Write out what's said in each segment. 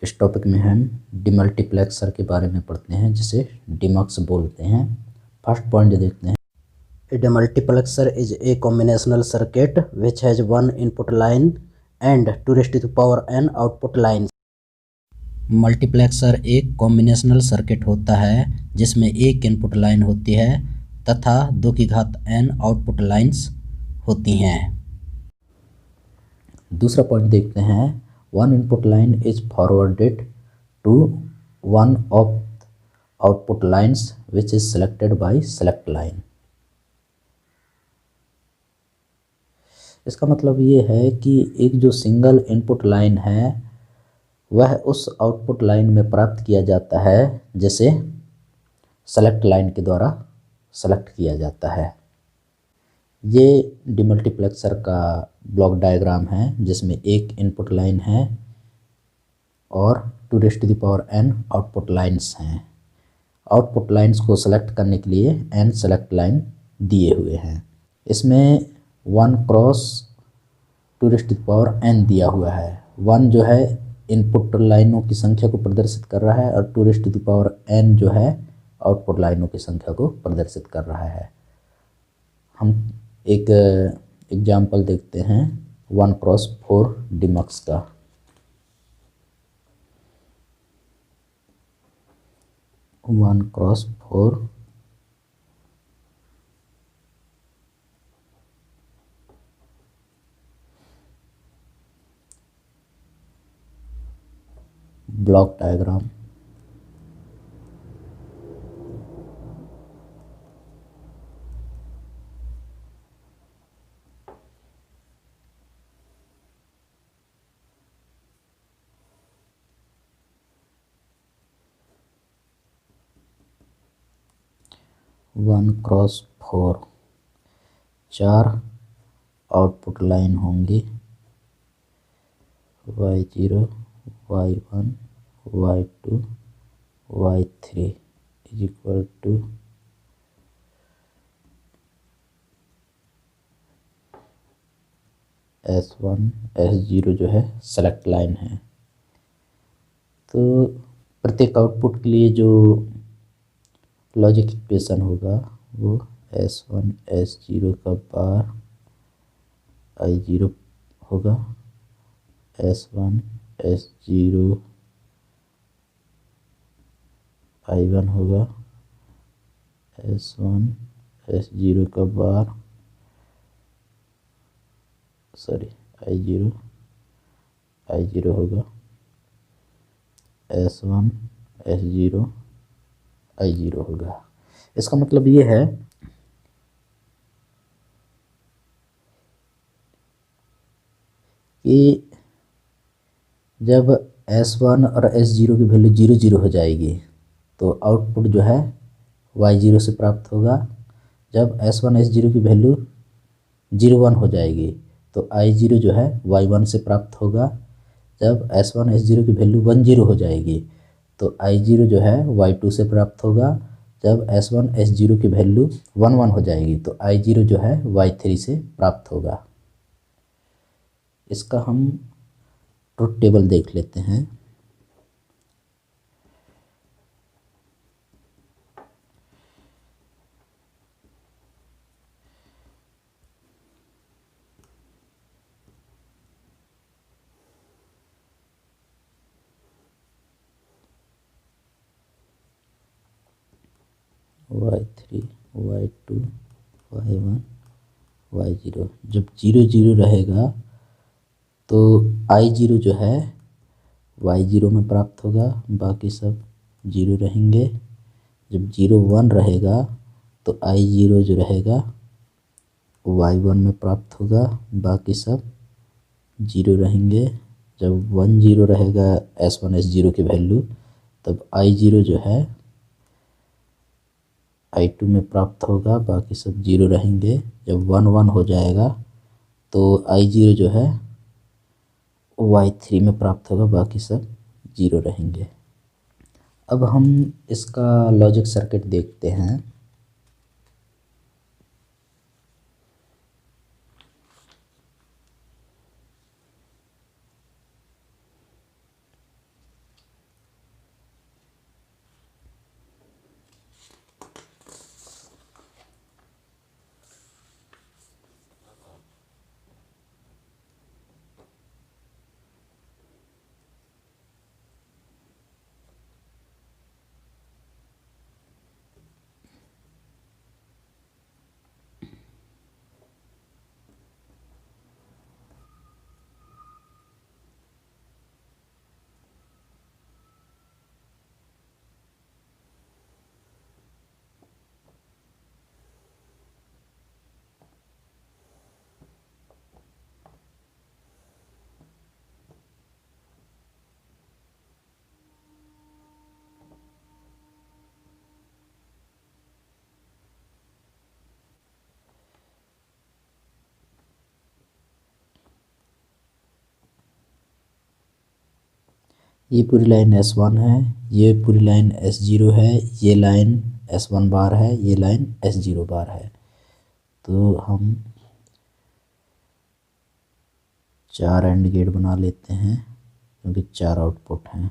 इस टॉपिक में हम डीमल्टीप्लेक्सर के बारे में पढ़ते हैं, जिसे डीमक्स बोलते हैं। फर्स्ट पॉइंट देखते हैं। A demultiplexer is a combinational circuit which has one input line and 2 raised to the power n output lines. Multiplexer एक कॉम्बिनेशनल सर्किट होता है जिसमें एक इनपुट लाइन होती है तथा 2 की घात n आउटपुट लाइंस होती हैं। दूसरा पॉइंट देखते हैं। One input line is forwarded to one of output lines which is selected by select line. इसका मतलब ये है कि एक जो सिंगल इनपुट लाइन है वह उस आउटपुट लाइन में प्राप्त किया जाता है जिसे सेलेक्ट लाइन के द्वारा सेलेक्ट किया जाता है। ये डीमल्टीप्लेक्सर का ब्लॉक डायग्राम है जिसमें एक इनपुट लाइन है और 2 raised to the power n output lines हैं। आउटपुट लाइन्स को सेलेक्ट करने के लिए n सेलेक्ट लाइन दिए हुए हैं। इसमें 1 cross 2 raised to the power n दिया हुआ है। 1 जो है इनपुट लाइनों की संख्या को प्रदर्शित कर रहा है और 2 raised to the power n जो है आउटपुट लाइनों की संख्या को प्रदर्शित कर रहा है। हम एक एग्जाम्पल देखते हैं 1 क्रॉस 4 डीमक्स का। One cross 4 block diagram. One cross 4 4 output line होंगी y0 y1 y2 y3 is equal to S1 S0 जो है सेलेक्ट लाइन है। तो प्रत्येक आउटपुट के लिए जो लॉजिक इक्वेशन होगा वो S1 S0 का बार I0 होगा, S1 S0 I1 होगा, S1 S0 का बार I0 I0 होगा, S1 S0 I0 होगा। इसका मतलब ये है कि जब S1 और S0 की वैल्यू 0 0 हो जाएगी तो आउटपुट जो है Y0 से प्राप्त होगा। जब S1 S0 की वैल्यू 0 1 हो जाएगी तो I0 जो है Y1 से प्राप्त होगा। जब S1 S0 की वैल्यू 1 0 हो जाएगी तो I0 जो है Y2 से प्राप्त होगा। जब S1 S0 की वैल्यू 1 1 हो जाएगी तो I0 जो है Y3 से प्राप्त होगा। इसका हम ट्रुथ टेबल देख लेते हैं। Y3 Y2 Y1 Y0 जब 0 0 रहेगा तो I0 जो है Y0 में प्राप्त होगा, बाकी सब 0 रहेंगे। जब 0 1 रहेगा तो I0 जो रहेगा Y1 में प्राप्त होगा, बाकी सब 0 रहेंगे। जब 1 0 रहेगा S1 S0 की वैल्यू तब I0 जो है I2 में प्राप्त होगा, बाकी सब 0 रहेंगे। जब 1 1 हो जाएगा तो I0 जो है Y3 में प्राप्त होगा, बाकी सब 0 रहेंगे। अब हम इसका लॉजिक सर्किट देखते हैं। ये पूरी लाइन S1 है, ये पूरी लाइन S0 है, ये लाइन S1 बार है, ये लाइन S0 बार है। तो हम 4 एंड गेट बना लेते हैं क्योंकि 4 आउटपुट हैं।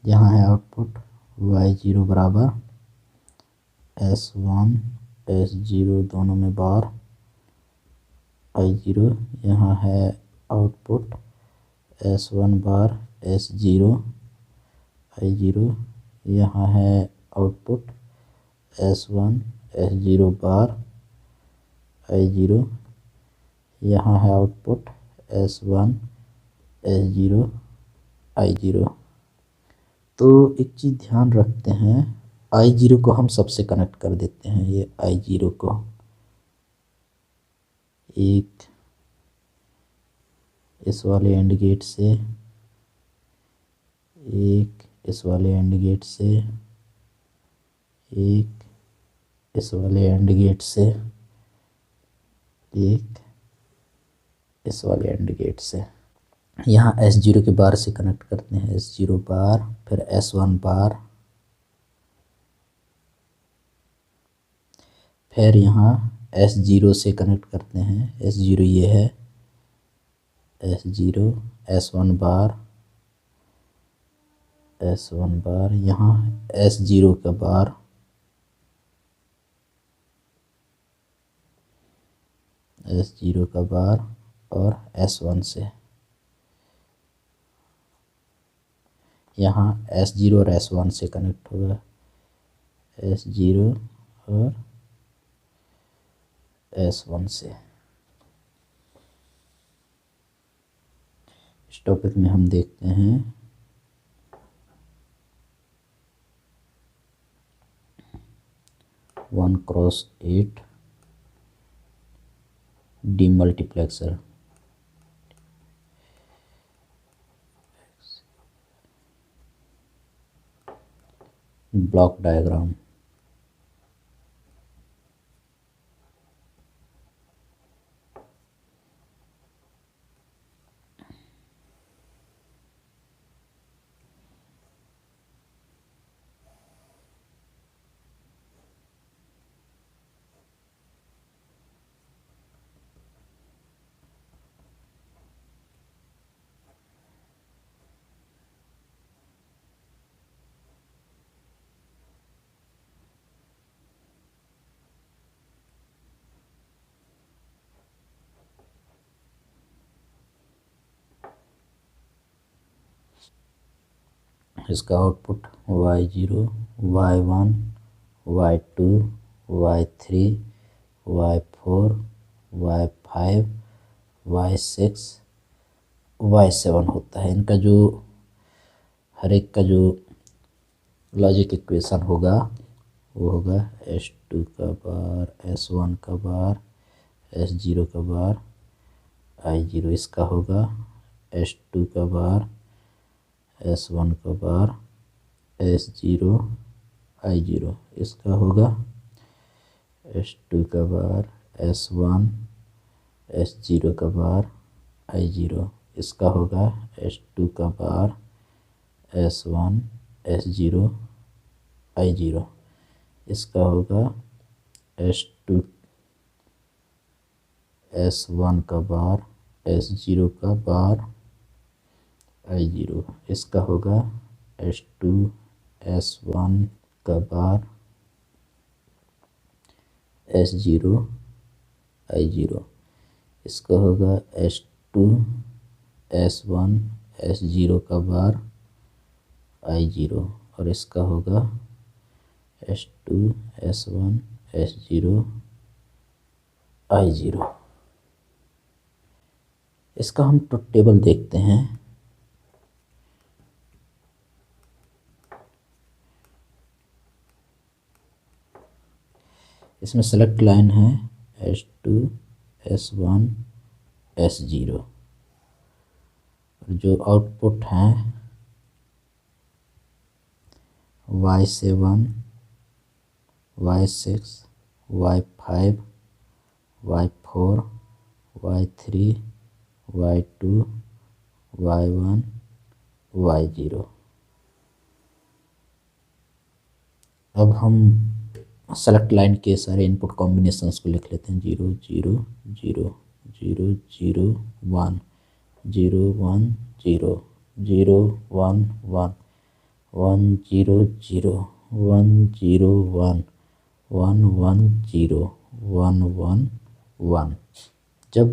यहाँ है आउटपुट Y0 बराबर S1 S0 दोनों में बार I0। यहाँ है आउटपुट S1 बार S0 I0। यहाँ है आउटपुट S1 S0 बार I0। यहाँ है आउटपुट S1 S0 I0। तो एक चीज़ ध्यान रखते हैं, I0 को हम सबसे कनेक्ट कर देते हैं। ये I0 को एक इस वाले एंड गेट से, एक इस वाले एंड गेट से, एक इस वाले एंड गेट से, एक इस वाले एंड गेट से। यहाँ S0 के बार से कनेक्ट करते हैं, S0 बार, फिर S1 बार, फिर यहाँ S0 से कनेक्ट करते हैं, S0 ये है, S0 S1 बार, S1 बार, यहाँ S0 का बार, S0 का बार और S1 से। यहाँ S0 और S1 से कनेक्ट होगा, S0 और S1 से। इस टॉपिक में हम देखते हैं 1x8 डीमल्टीप्लेक्सर। Block diagram. इसका output Y0, Y1, Y2, Y3, Y4, Y5, Y6, Y7 होता है। इनका जो हर एक का जो लॉजिक इक्वेशन होगा वो होगा S2 का बार, S1 का बार, S0 का बार, I0। इसका होगा S2 का बार, S1 का बार, S0 I0। इसका होगा S2 का बार, S1 S0 का बार I0। इसका होगा S2 का बार, S1 S0 I0। इसका होगा S2 S1 का बार, S0 का बार I0। इसका होगा S2 S1 का बार, S0 I0। इसका होगा S2 S1 S0 का बार I0 और इसका होगा S2 S1 S0 I0। इसका हम ट्रुथ टेबल देखते हैं। इसमें सेलेक्ट लाइन है S2 S1 S0 और जो आउटपुट हैं Y7, Y6, Y5, Y4, Y3, Y2, Y1, Y0। अब हम सेलेक्ट लाइन के सारे इनपुट कॉम्बिनेशंस को लिख लेते हैं। 0 0 0 0 0 1 0 1 0 0 1 1 1 0 0 1 0 1 1 1 0 1 1 1। जब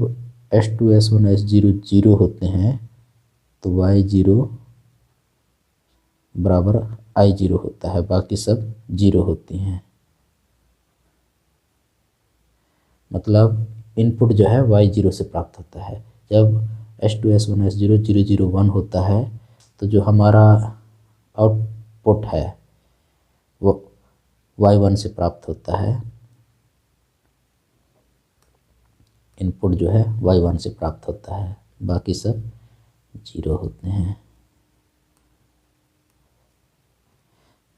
S2 S1 S0 0 होते हैं तो Y0 बराबर I0 होता है, बाकी सब 0 होती हैं। मतलब इनपुट जो है Y0 से प्राप्त होता है। जब S2 S1 S0 0 0 1 होता है तो जो हमारा आउटपुट है वो Y1 से प्राप्त होता है। इनपुट जो है Y1 से प्राप्त होता है, बाकी सब 0 होते हैं।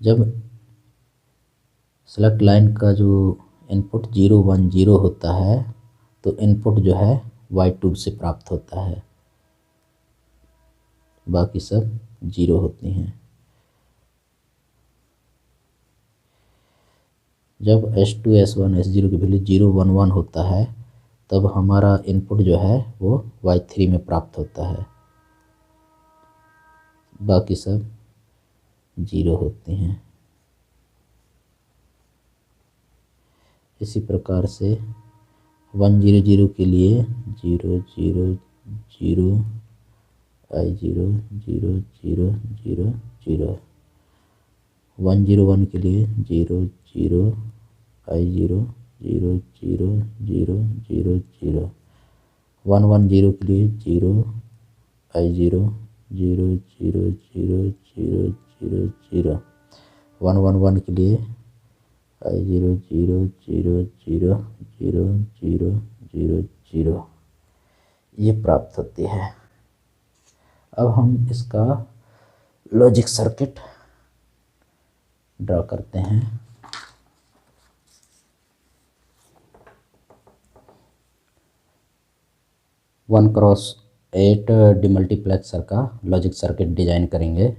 जब सेलेक्ट लाइन का जो इनपुट 0 1 0 होता है तो इनपुट जो है Y2 से प्राप्त होता है, बाकी सब 0 होती हैं। जब S2 S1 S0 की वैल्यू 0 1 1 होता है तब हमारा इनपुट जो है वो Y3 में प्राप्त होता है, बाकी सब 0 होती हैं। इसी प्रकार से 1 0 0 के लिए 0 0 0 I0 0 0 0 0। 1 0 1 के लिए 0 0 I0 0 0 0 0 0। 1 1 0 के लिए 0 I0 0 0 0 0 0 0। 1 1 1 के लिए I0 0 0 0 0 0 0 0। ये प्राप्त होती है। अब हम इसका लॉजिक सर्किट ड्रा करते हैं। वन क्रॉस 8 डिमल्टीप्लेक्सर का लॉजिक सर्किट डिजाइन करेंगे।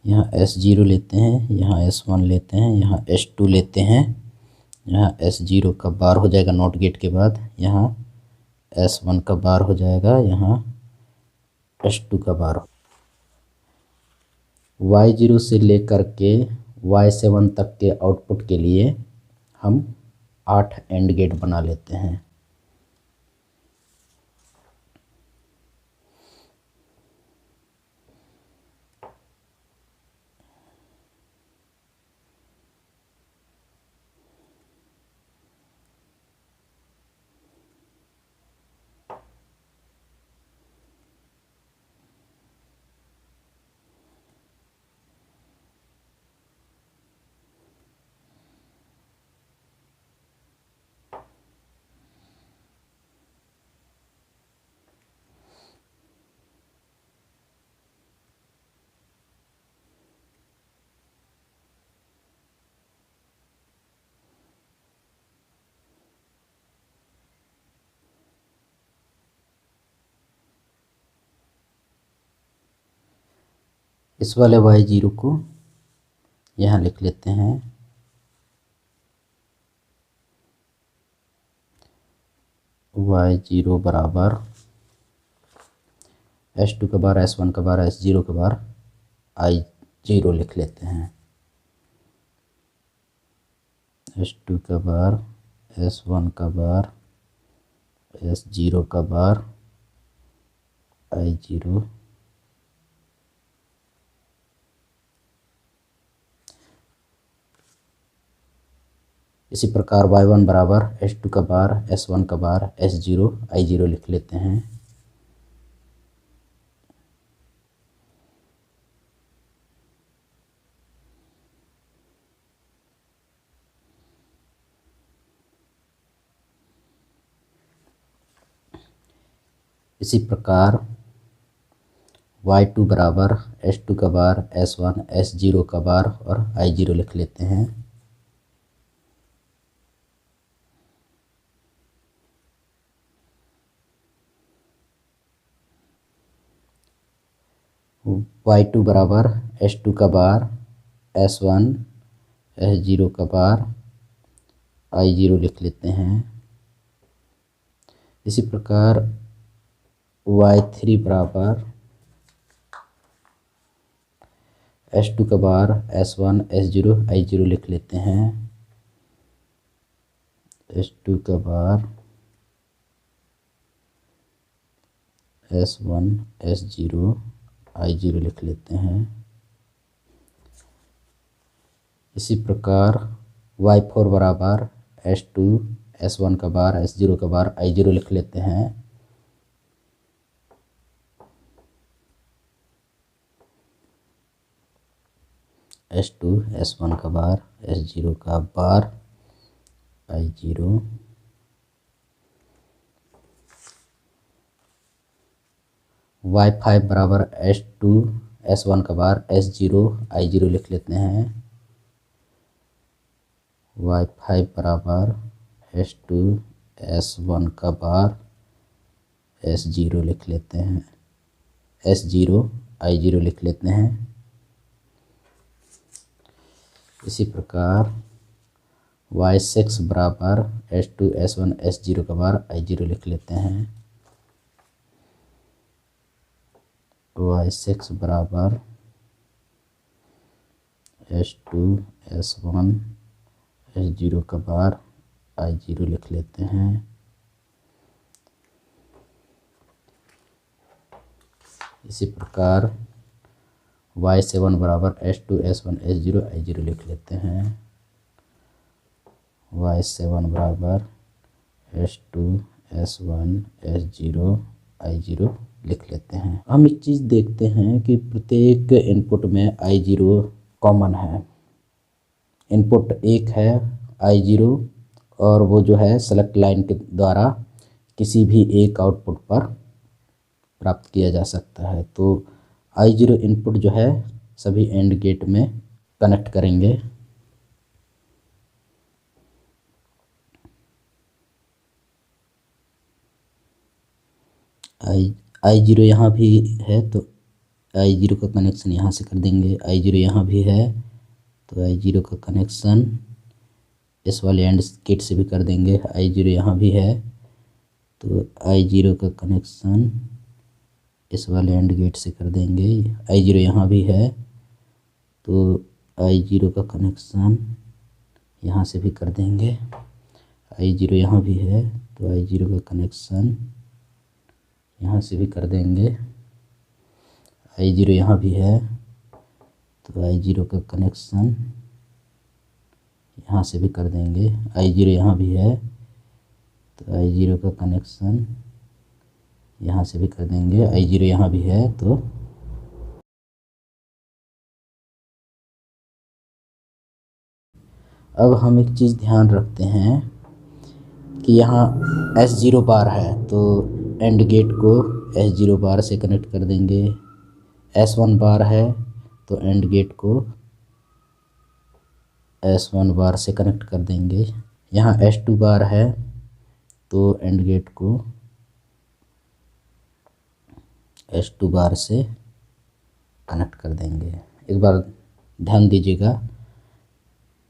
यहाँ S0 लेते हैं, यहाँ S1 लेते हैं, यहाँ S2 लेते हैं। यहाँ S0 का बार हो जाएगा नॉट गेट के बाद, यहाँ S1 का बार हो जाएगा, यहाँ S2 का बार। Y0 से लेकर के Y7 तक के आउटपुट के लिए हम 8 एंड गेट बना लेते हैं। इस वाले Y0 को यहाँ लिख लेते हैं। Y0 बराबर S2 का बार S1 का बार S0 का बार I0 लिख लेते हैं। S2 का बार S1 का बार S0 का बार I0 इसी प्रकार Y1 बराबर S2 का बार S1 का बार S0 I0 लिख लेते हैं। इसी प्रकार Y2 बराबर S2 का बार S1 S0 का बार और I0 लिख लेते हैं। Y2 बराबर S2 का बार S1 S0 का बार I0 लिख लेते हैं। इसी प्रकार Y3 बराबर S2 का बार S1 S0 I0 लिख लेते हैं। S2 का बार S1 S0 I0 लिख लेते हैं। इसी प्रकार Y4 बराबर S2 S1 का बार S0 का बार I0 लिख लेते हैं। S2 S1 का बार S0 का बार I0। Y5 बराबर S2 S1 का बार S0 I0 लिख लेते हैं। Y5 बराबर S2 S1 का बार S0 लिख लेते हैं, S0 I0 लिख लेते हैं। इसी प्रकार Y6 बराबर S2 S1 S0 का बार I0 लिख लेते हैं। Y6 बराबर S2 S1 S0 का बार I0 लिख लेते हैं। इसी प्रकार Y7 बराबर S2 S1 S0 I0 लिख लेते हैं। Y7 बराबर S2 S1 S0 I0 लिख लेते हैं। हम एक चीज़ देखते हैं कि प्रत्येक इनपुट में I0 कॉमन है। इनपुट एक है I0 और वो जो है सेलेक्ट लाइन के द्वारा किसी भी एक आउटपुट पर प्राप्त किया जा सकता है। तो I0 इनपुट जो है सभी एंड गेट में कनेक्ट करेंगे। I0 यहाँ भी है तो I0 का कनेक्शन यहाँ से कर देंगे। I0 यहाँ भी है तो I0 का कनेक्शन इस वाले एंड गेट से भी कर देंगे। I0 यहाँ भी है तो I0 का कनेक्शन इस वाले एंड गेट से कर देंगे। I0 यहाँ भी है तो I0 का कनेक्शन यहाँ से भी कर देंगे। I0 यहाँ भी है तो I0 का कनेक्शन यहाँ से भी कर देंगे। I0 यहाँ भी है तो I0 का कनेक्शन यहाँ से भी कर देंगे। I0 यहाँ भी है तो I0 का कनेक्शन यहाँ से भी कर देंगे। I0 यहाँ भी है तो अब हम एक चीज़ ध्यान रखते हैं कि यहाँ S0 बार है तो एंड गेट को S0 बार से कनेक्ट कर देंगे। S1 बार है तो एंड गेट को S1 बार से कनेक्ट कर देंगे। यहाँ S2 बार है तो एंड गेट को S2 बार से कनेक्ट कर देंगे। एक बार ध्यान दीजिएगा,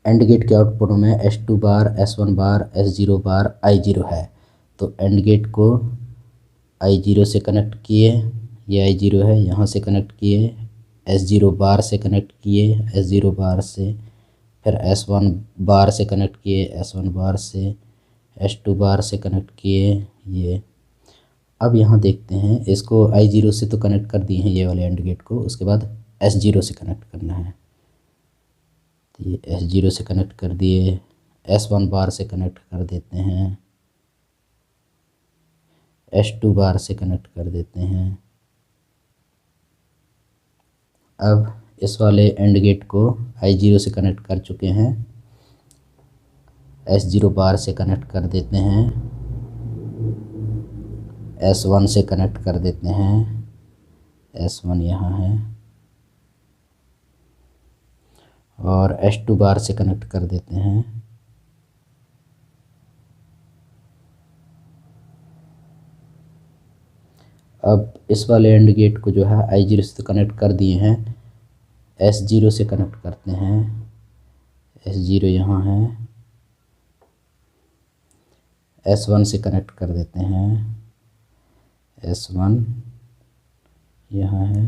एंड गेट के आउटपुट में S2 बार S1 बार S0 बार I0 है तो एंड गेट को I0 से कनेक्ट किए, ये I0 है, यहाँ से कनेक्ट किए, S0 बार से कनेक्ट किए, S0 बार से, फिर S1 बार से कनेक्ट किए, S1 बार से, S2 बार से कनेक्ट किए ये। अब यहाँ देखते हैं, इसको I0 से तो कनेक्ट कर दिए हैं ये वाले एंड गेट को, उसके बाद S0 से कनेक्ट करना है। तो ये S0 से कनेक्ट कर दिए, S1 बार से कनेक्ट कर देते हैं, S2 बार से कनेक्ट कर देते हैं। अब इस वाले एंड गेट को I0 से कनेक्ट कर चुके हैं, S0 बार से कनेक्ट कर देते हैं, S1 से कनेक्ट कर देते हैं, S1 यहाँ है, और S2 बार से कनेक्ट कर देते हैं। अब इस वाले एंड गेट को जो है I0 से कनेक्ट कर दिए हैं, S0 से कनेक्ट करते हैं, S0 यहाँ है, S1 से कनेक्ट कर देते हैं, S1 यहाँ है,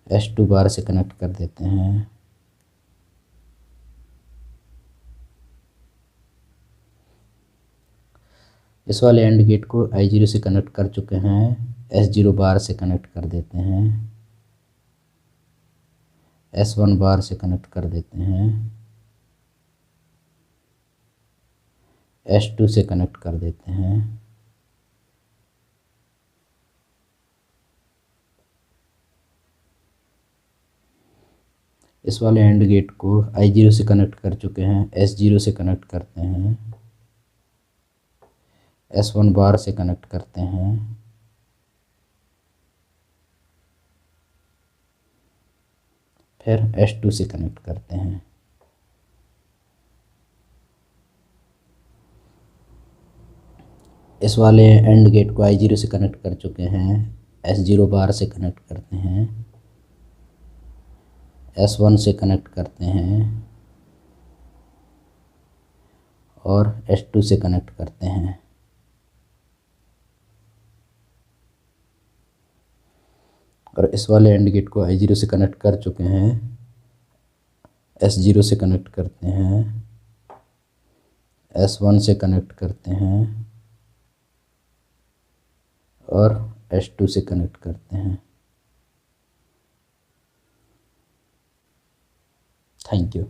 S2 बार से कनेक्ट कर देते हैं, इस वाले एंड गेट को I0 से कनेक्ट कर चुके हैं, S0 बार से कनेक्ट कर देते हैं, S1 बार से कनेक्ट कर देते हैं, S2 से कनेक्ट कर देते हैं। इस वाले एंड गेट को I0 से कनेक्ट कर चुके हैं, S0 से कनेक्ट करते हैं, S1 बार से कनेक्ट करते हैं, फिर S2 से कनेक्ट करते हैं। इस वाले एंड गेट को I0 से कनेक्ट कर चुके हैं, S0 बार से कनेक्ट करते हैं, S1 से कनेक्ट करते हैं, और S2 से कनेक्ट करते हैं। और इस वाले एंड गेट को I0 से कनेक्ट कर चुके हैं, S0 से कनेक्ट करते हैं, S1 से कनेक्ट करते हैं, और S2 से कनेक्ट करते हैं। Thank you.